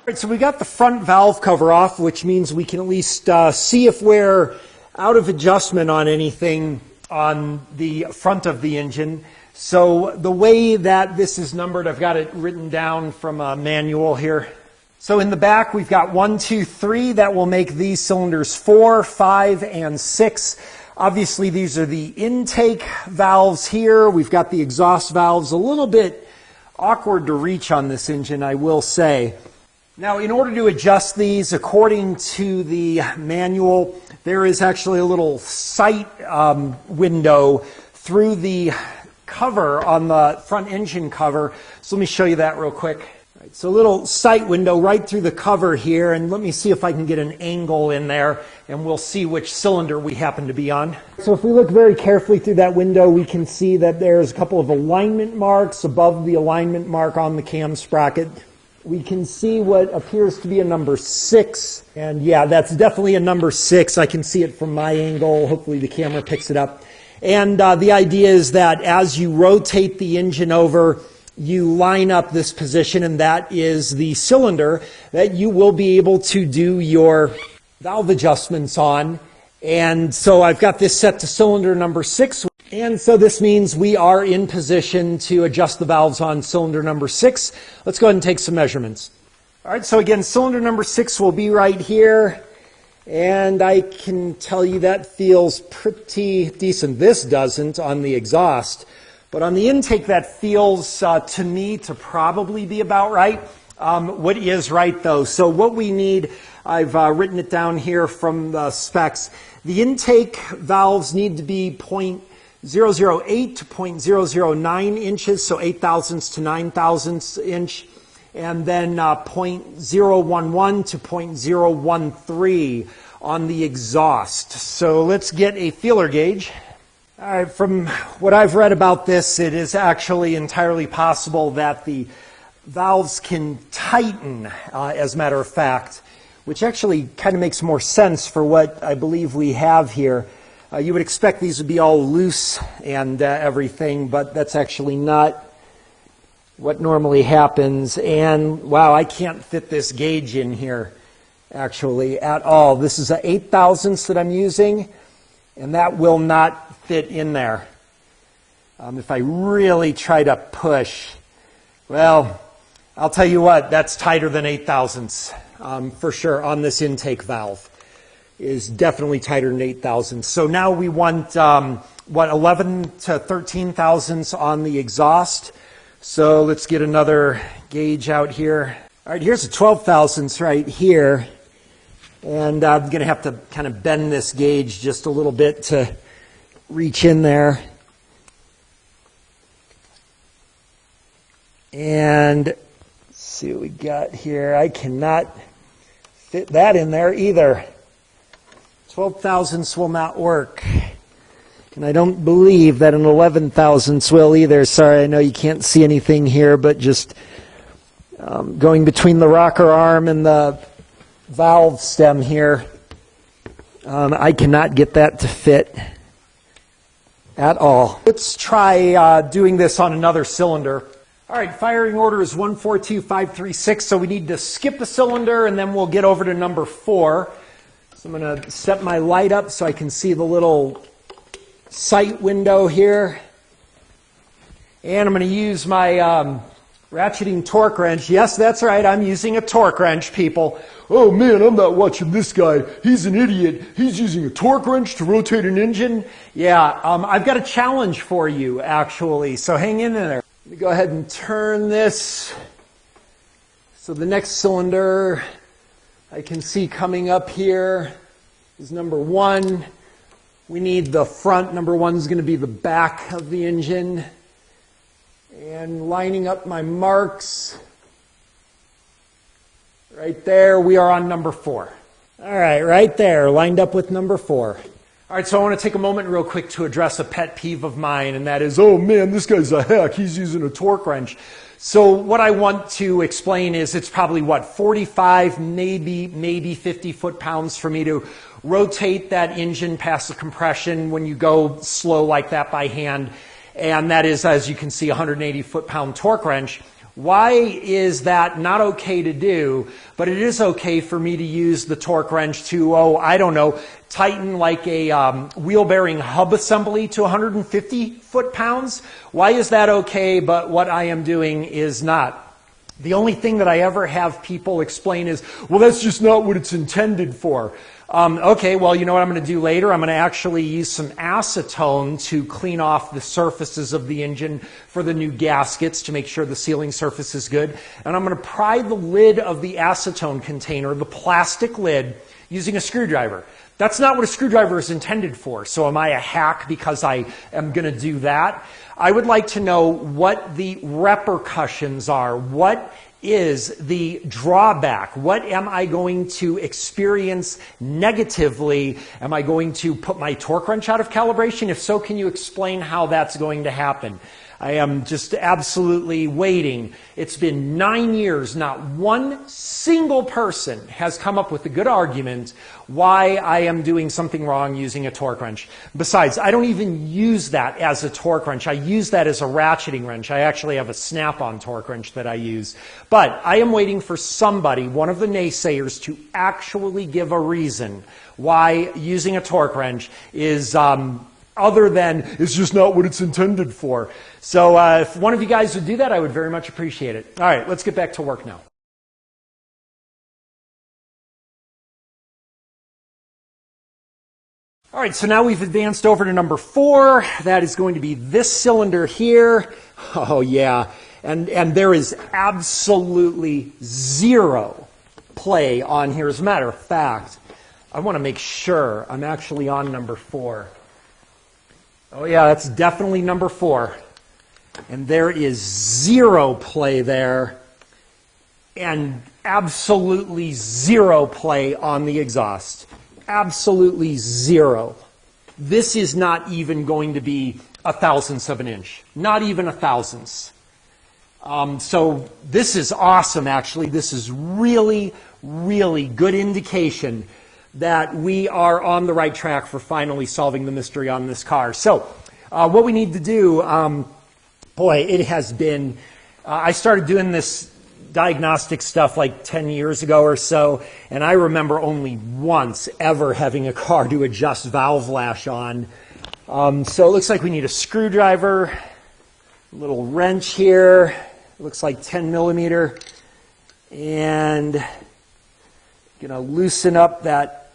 All right, so we got the front valve cover off, which means we can at least see if we're out of adjustment on anything on the front of the engine. So the way that this is numbered, I've got it written down from a manual here. So in the back, we've got 1, 2, 3. That will make these cylinders 4, 5, and 6. Obviously, these are the intake valves here. We've got the exhaust valves. A little bit awkward to reach on this engine, I will say. Now, in order to adjust these, according to the manual, there is actually a little sight window through the cover on the front engine cover. So let me show you that real quick. Right, so a little sight window right through the cover here, and let me see if I can get an angle in there, and we'll see which cylinder we happen to be on. So if we look very carefully through that window, we can see that there's a couple of alignment marks above the alignment mark on the cam sprocket. We can see what appears to be a number 6, and yeah, that's definitely a number 6. I can see it from my angle. Hopefully the camera picks it up. And the idea is that as you rotate the engine over, you line up this position, and that is the cylinder that you will be able to do your valve adjustments on. And so I've got this set to cylinder number 6. And so this means we are in position to adjust the valves on cylinder number 6. Let's go ahead and take some measurements. All right, so again, cylinder number 6 will be right here. And I can tell you that feels pretty decent. This doesn't on the exhaust. But on the intake, that feels to me to probably be about right. What is right, though? So what we need, I've written it down here from the specs. The intake valves need to be 0.008 to 0.009 inches, so 0.008 to 0.009 inch, and then 0.011 to 0.013 on the exhaust. So let's get a feeler gauge. All right, from what I've read about this, it is actually entirely possible that the valves can tighten, as a matter of fact, which actually kind of makes more sense for what I believe we have here. You would expect these would be all loose and everything, but that's actually not what normally happens. And wow, I can't fit this gauge in here actually at all. This is a 0.008 that I'm using, and that will not fit in there. If I really try to push, well, I'll tell you what, that's tighter than 0.008 for sure on this intake valve. Is definitely tighter than 0.008. So now we want, 11 to 13 thousandths on the exhaust. So let's get another gauge out here. All right, here's a 12 thousandths right here. And I'm going to have to kind of bend this gauge just a little bit to reach in there. And let's see what we got here. I cannot fit that in there either. 12 thousandths will not work. And I don't believe that an 11 thousandths will either. Sorry, I know you can't see anything here, but just going between the rocker arm and the valve stem here, I cannot get that to fit at all. Let's try doing this on another cylinder. All right, firing order is 142536, so we need to skip a cylinder and then we'll get over to number 4. So I'm going to set my light up so I can see the little sight window here. And I'm going to use my ratcheting torque wrench. Yes, that's right, I'm using a torque wrench, people. Oh man, I'm not watching this guy. He's an idiot. He's using a torque wrench to rotate an engine. Yeah, I've got a challenge for you, actually, so hang in there. Let me go ahead and turn this. So the next cylinder I can see coming up here is number 1. We need the front. Number 1 is going to be the back of the engine. And lining up my marks, right there, we are on number 4. All right, right there, lined up with number 4. All right, so I want to take a moment real quick to address a pet peeve of mine, and that is, oh man, this guy's a hack. He's using a torque wrench. So what I want to explain is it's probably, 45, maybe 50 foot-pounds for me to rotate that engine past the compression when you go slow like that by hand. And that is, as you can see, a 180 foot-pound torque wrench. Why is that not okay to do, but it is okay for me to use the torque wrench to, I don't know, tighten like a wheel bearing hub assembly to 150 foot-pounds? Why is that okay, but what I am doing is not? The only thing that I ever have people explain is, well, that's just not what it's intended for. Okay, well, you know what I'm going to do later? I'm going to actually use some acetone to clean off the surfaces of the engine for the new gaskets to make sure the sealing surface is good. And I'm going to pry the lid of the acetone container, the plastic lid, using a screwdriver. That's not what a screwdriver is intended for. So am I a hack because I am going to do that? I would like to know what the repercussions are. What is the drawback? What am I going to experience negatively? Am I going to put my torque wrench out of calibration? If so, can you explain how that's going to happen? I am just absolutely waiting. It's been 9 years. Not one single person has come up with a good argument why I am doing something wrong using a torque wrench. Besides, I don't even use that as a torque wrench. I use that as a ratcheting wrench. I actually have a snap-on torque wrench that I use. But I am waiting for somebody, one of the naysayers, to actually give a reason why using a torque wrench is other than it's just not what it's intended for. So if one of you guys would do that, I would very much appreciate it. All right, let's get back to work now. All right, so now we've advanced over to number 4. That is going to be this cylinder here. Oh, yeah. And there is absolutely zero play on here. As a matter of fact, I want to make sure I'm actually on number 4. Oh, yeah, that's definitely number 4. And there is zero play there and absolutely zero play on the exhaust. Absolutely zero. This is not even going to be a thousandth of an inch. Not even a thousandth. So this is awesome, actually. This is really, really good indication that we are on the right track for finally solving the mystery on this car. So what we need to do, boy, it has been, I started doing this diagnostic stuff like 10 years ago or so, and I remember only once ever having a car to adjust valve lash on. So it looks like we need a screwdriver, a little wrench here, it looks like 10 millimeter, and going to loosen up that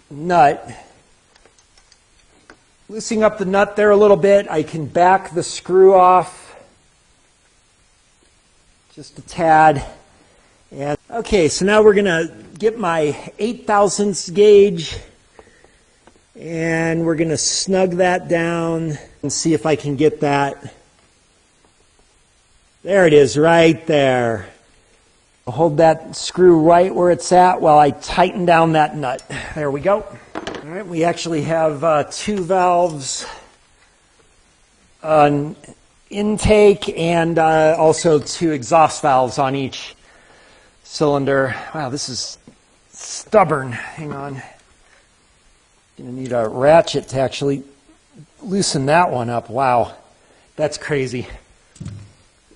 nut. Loosening up the nut there a little bit, I can back the screw off just a tad. And okay, so now we're going to get my 8 thousandths gauge and we're going to snug that down and see if I can get that. There it is, right there. I'll hold that screw right where it's at while I tighten down that nut. There we go. All right, we actually have 2 valves, an intake, and also 2 exhaust valves on each cylinder. Wow, this is stubborn. Hang on. Gonna need a ratchet to actually loosen that one up. Wow, that's crazy.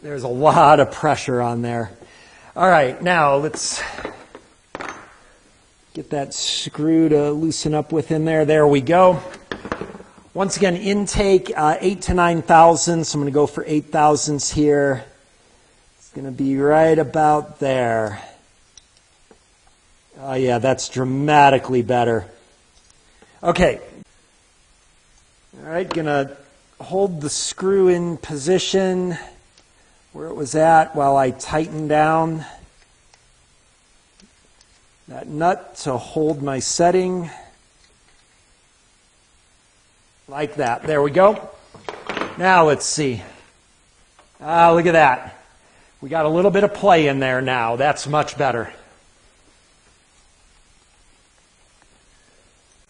There's a lot of pressure on there. All right, now let's get that screw to loosen up within there. There we go. Once again, intake 8 to 9 thousandths. I'm going to go for 8 thousandths here. It's going to be right about there. Oh yeah, that's dramatically better. Okay. All right, going to hold the screw in position where it was at while I tighten down that nut to hold my setting. Like that. There we go. Now let's see. Look at that. We got a little bit of play in there now. That's much better.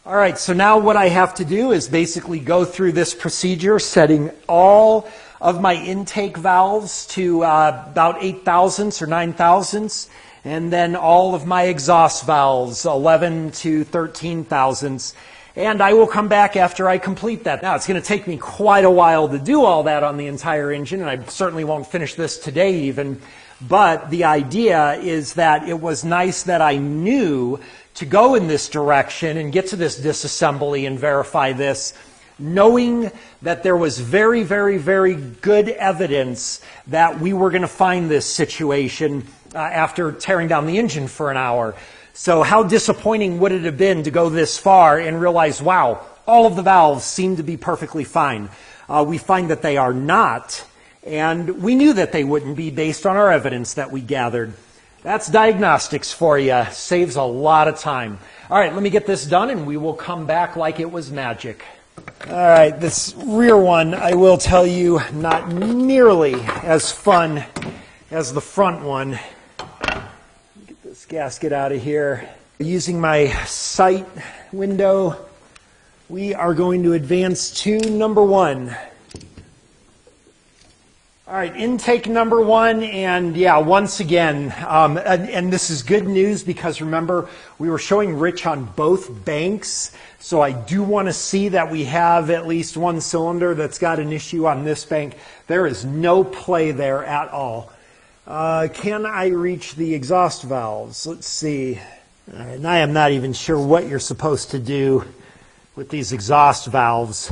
All right, so now what I have to do is basically go through this procedure, setting all of my intake valves to about 8 thousandths or 9 thousandths, and then all of my exhaust valves, 11 to 13 thousandths. And I will come back after I complete that. Now, it's going to take me quite a while to do all that on the entire engine, and I certainly won't finish this today even. But the idea is that it was nice that I knew to go in this direction and get to this disassembly and verify this, knowing that there was very, very, very good evidence that we were going to find this situation after tearing down the engine for an hour. So how disappointing would it have been to go this far and realize, wow, all of the valves seem to be perfectly fine. We find that they are not, and we knew that they wouldn't be based on our evidence that we gathered. That's diagnostics for you. Saves a lot of time. All right, let me get this done, and we will come back like it was magic. All right, this rear one, I will tell you, not nearly as fun as the front one. Get this gasket out of here. Using my sight window, we are going to advance to number one. All right, intake number one, and yeah, once again, and this is good news because remember, we were showing Rich on both banks, so I do want to see that we have at least one cylinder that's got an issue on this bank. There is no play there at all. Can I reach the exhaust valves? Let's see. All right, and I am not even sure what you're supposed to do with these exhaust valves.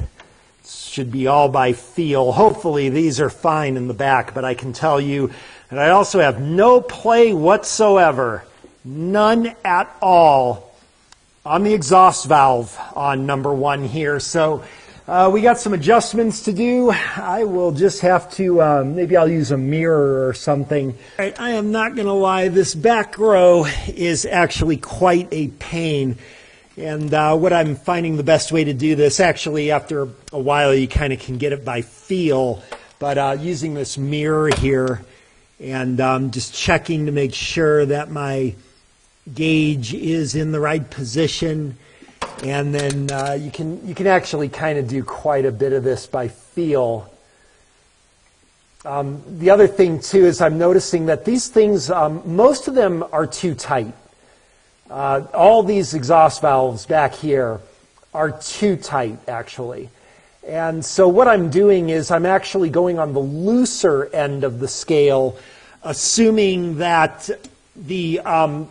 Should be all by feel. Hopefully these are fine in the back, but I can tell you that I also have no play whatsoever, none at all, on the exhaust valve on number one here. So we got some adjustments to do. I will just have to, maybe I'll use a mirror or something. All right, I am not going to lie, this back row is actually quite a pain. And what I'm finding the best way to do this, actually after a while you kind of can get it by feel, but using this mirror here and just checking to make sure that my gauge is in the right position, and then you can actually kind of do quite a bit of this by feel. The other thing too is I'm noticing that these things, most of them are too tight. All these exhaust valves back here are too tight, actually. And so what I'm doing is I'm actually going on the looser end of the scale, assuming that the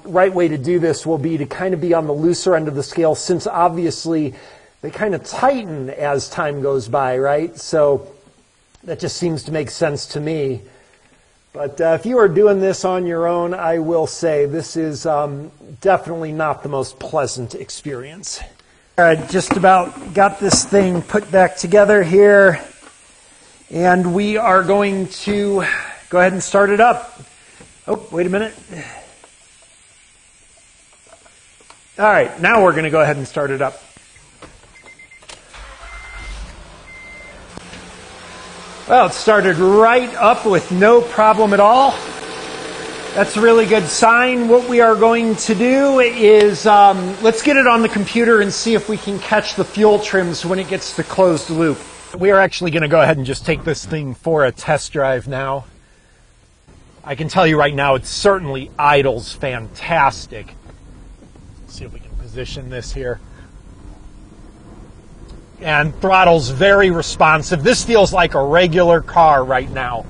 right way to do this will be to kind of be on the looser end of the scale, since obviously they kind of tighten as time goes by, right? So that just seems to make sense to me. But if you are doing this on your own, I will say this is definitely not the most pleasant experience. All right, just about got this thing put back together here. And we are going to go ahead and start it up. Oh, wait a minute. All right, now we're going to go ahead and start it up. Well, it started right up with no problem at all. That's a really good sign. What we are going to do is, let's get it on the computer and see if we can catch the fuel trims when it gets to closed loop. We are actually going to go ahead and just take this thing for a test drive now. I can tell you right now, it certainly idles fantastic. Let's see if we can position this here. And throttle's very responsive. This feels like a regular car right now.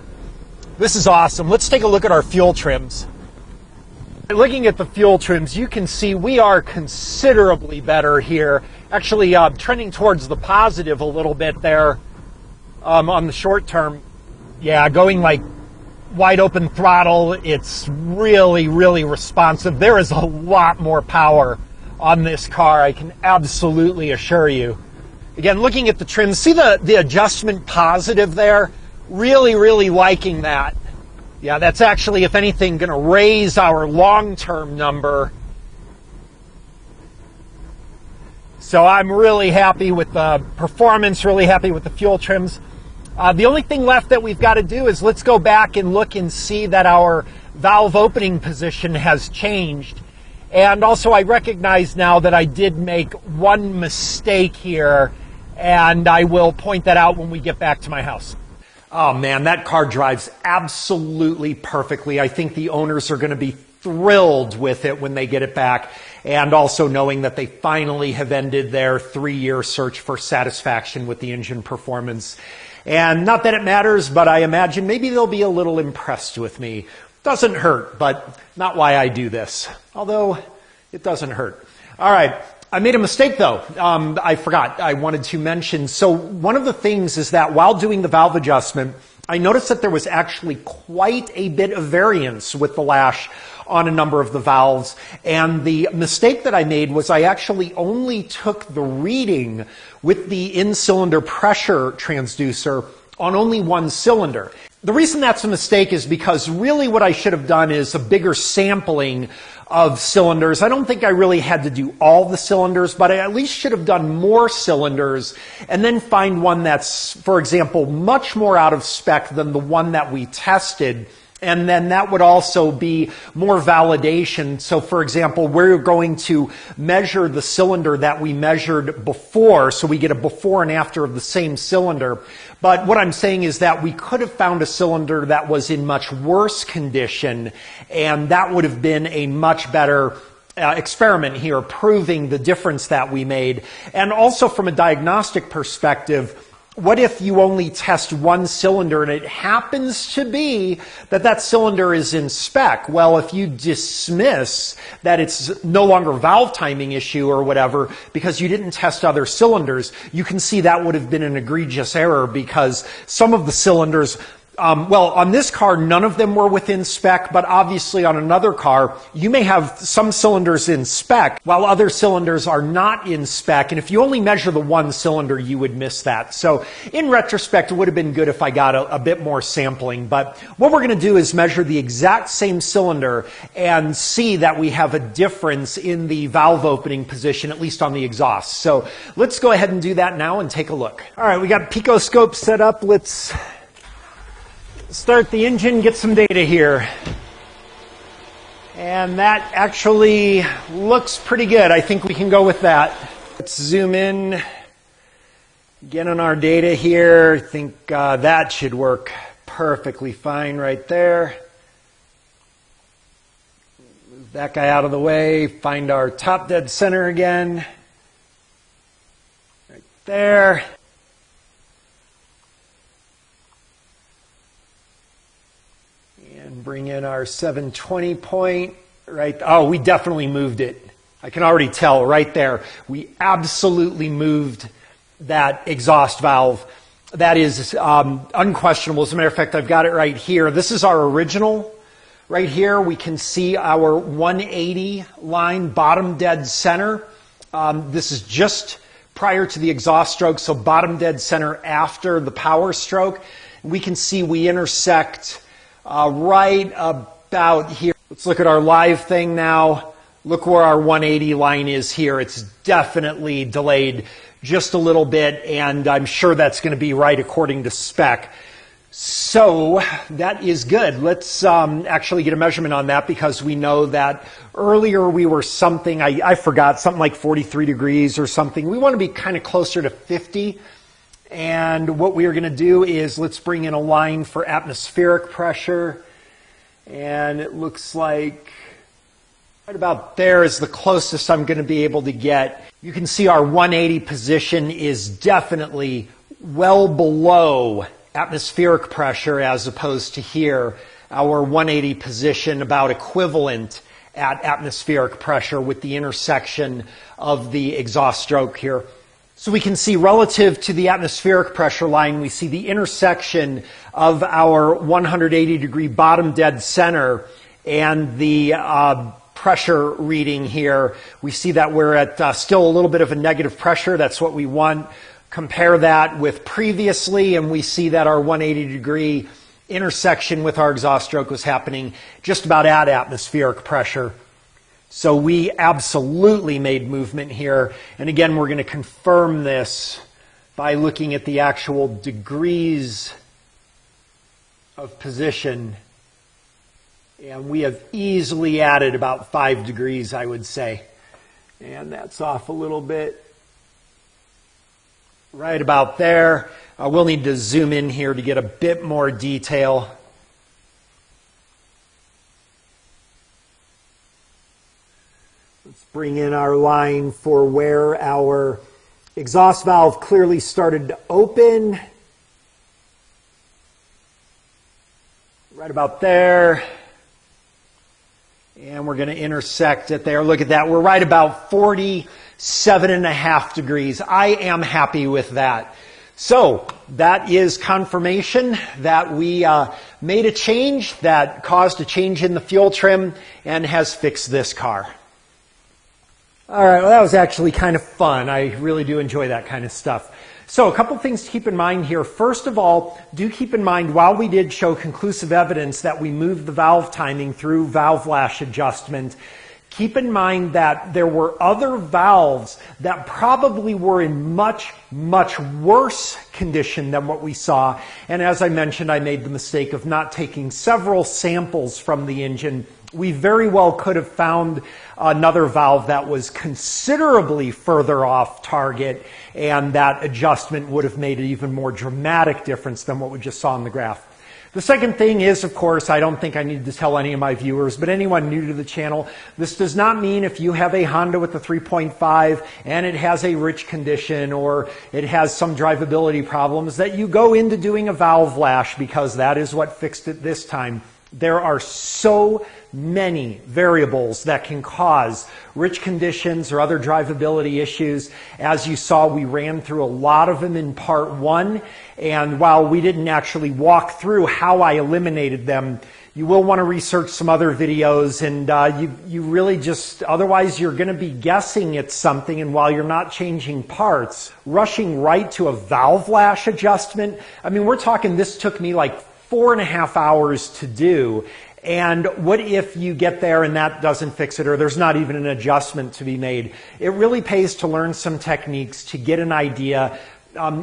This is awesome. Let's take a look at our fuel trims. Looking at the fuel trims, you can see we are considerably better here. Actually, trending towards the positive a little bit there on the short term. Yeah, going like wide open throttle. It's really, really responsive. There is a lot more power on this car, I can absolutely assure you. Again, looking at the trims, see the adjustment positive there? Really, really liking that. Yeah, that's actually, if anything, going to raise our long-term number. So I'm really happy with the performance, really happy with the fuel trims. The only thing left that we've got to do is let's go back and look and see that our valve opening position has changed. And also I recognize now that I did make one mistake here, and I will point that out when we get back to my house. Oh man, that car drives absolutely perfectly. I think the owners are going to be thrilled with it when they get it back, and also knowing that they finally have ended their 3-year search for satisfaction with the engine performance. And not that it matters, but I imagine maybe they'll be a little impressed with me. Doesn't hurt, but not why I do this. Although, it doesn't hurt. All right. I made a mistake though. I forgot. I wanted to mention. So one of the things is that while doing the valve adjustment, I noticed that there was actually quite a bit of variance with the lash on a number of the valves. And the mistake that I made was I actually only took the reading with the in-cylinder pressure transducer on only one cylinder. The reason that's a mistake is because really what I should have done is a bigger sampling of cylinders. I don't think I really had to do all the cylinders, but I at least should have done more cylinders and then find one that's, for example, much more out of spec than the one that we tested. And then that would also be more validation. So for example, we're going to measure the cylinder that we measured before, so we get a before and after of the same cylinder. But what I'm saying is that we could have found a cylinder that was in much worse condition, and that would have been a much better experiment here, proving the difference that we made. And also from a diagnostic perspective, what if you only test one cylinder and it happens to be that that cylinder is in spec? Well, if you dismiss that it's no longer a valve timing issue or whatever because you didn't test other cylinders, you can see that would have been an egregious error because some of the cylinders, well, on this car, none of them were within spec, but obviously on another car, you may have some cylinders in spec while other cylinders are not in spec. And if you only measure the one cylinder, you would miss that. So in retrospect, it would have been good if I got a bit more sampling. But what we're going to do is measure the exact same cylinder and see that we have a difference in the valve opening position, at least on the exhaust. So let's go ahead and do that now and take a look. All right, we got picoscope set up. Let's start the engine, get some data here. And that actually looks pretty good. I think we can go with that. Let's zoom in, get on our data here. I think that should work perfectly fine right there. Move that guy out of the way, find our top dead center again. Right there. Bring in our 720 point, right? Oh, we definitely moved it. I can already tell right there. We absolutely moved that exhaust valve. That is unquestionable. As a matter of fact, I've got it right here. This is our original. Right here, we can see our 180 line, bottom dead center. This is just prior to the exhaust stroke, so bottom dead center after the power stroke. We can see we intersect right about here. Let's look at our live thing now. Look where our 180 line is here. It's definitely delayed just a little bit, and I'm sure that's going to be right according to spec. So that is good. Let's actually get a measurement on that because we know that earlier we were something, I forgot, something like 43 degrees or something. We want to be kind of closer to 50. And what we are going to do is let's bring in a line for atmospheric pressure. And it looks like right about there is the closest I'm going to be able to get. You can see our 180 position is definitely well below atmospheric pressure as opposed to here. Our 180 position about equivalent at atmospheric pressure with the intersection of the exhaust stroke here. So we can see relative to the atmospheric pressure line, we see the intersection of our 180 degree bottom dead center and the pressure reading here. We see that we're at still a little bit of a negative pressure. That's what we want. Compare that with previously, and we see that our 180 degree intersection with our exhaust stroke was happening just about at atmospheric pressure. So we absolutely made movement here. And again, we're going to confirm this by looking at the actual degrees of position. And we have easily added about 5 degrees, I would say. And that's off a little bit. Right about there. We'll need to zoom in here to get a bit more detail. bring in our line for where our exhaust valve clearly started to open. Right about there. And we're going to intersect it there. Look at that. We're right about 47.5 degrees. I am happy with that. So that is confirmation that we made a change that caused a change in the fuel trim and has fixed this car. All right, well, that was actually kind of fun. I really do enjoy that kind of stuff. So a couple things to keep in mind here. First of all, do keep in mind while we did show conclusive evidence that we moved the valve timing through valve lash adjustment, keep in mind that there were other valves that probably were in much, much worse condition than what we saw. And as I mentioned, I made the mistake of not taking several samples from the engine. We very well could have found another valve that was considerably further off target, and that adjustment would have made an even more dramatic difference than what we just saw in the graph. The second thing is, of course, I don't think I need to tell any of my viewers, but anyone new to the channel, this does not mean if you have a Honda with a 3.5 and it has a rich condition or it has some drivability problems that you go into doing a valve lash because that is what fixed it this time. There are so many variables that can cause rich conditions or other drivability issues. As you saw, we ran through a lot of them in part one, and while we didn't actually walk through how I eliminated them, you will want to research some other videos, and you really just, otherwise you're going to be guessing at something, and while you're not changing parts, rushing right to a valve lash adjustment, I mean, we're talking, this took me like 4.5 hours to do. And what if you get there and that doesn't fix it, or there's not even an adjustment to be made? It really pays to learn some techniques to get an idea,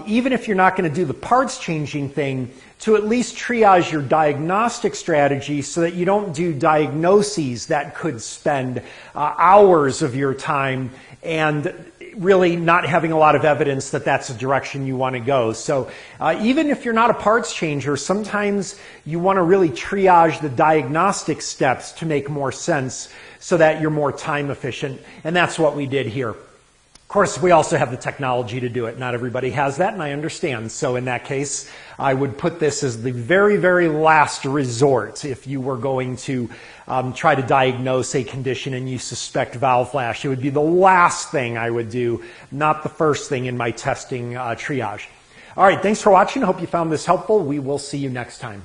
even if you're not going to do the parts changing thing, to at least triage your diagnostic strategy so that you don't do diagnoses that could spend hours of your time and really not having a lot of evidence that that's the direction you want to go. So even if you're not a parts changer, sometimes you want to really triage the diagnostic steps to make more sense so that you're more time efficient. And that's what we did here. Of course, we also have the technology to do it. Not everybody has that, and I understand. So in that case, I would put this as the very, very last resort if you were going to try to diagnose a condition and you suspect valve flash. It would be the last thing I would do, not the first thing in my testing triage. All right, thanks for watching. Hope you found this helpful. We will see you next time.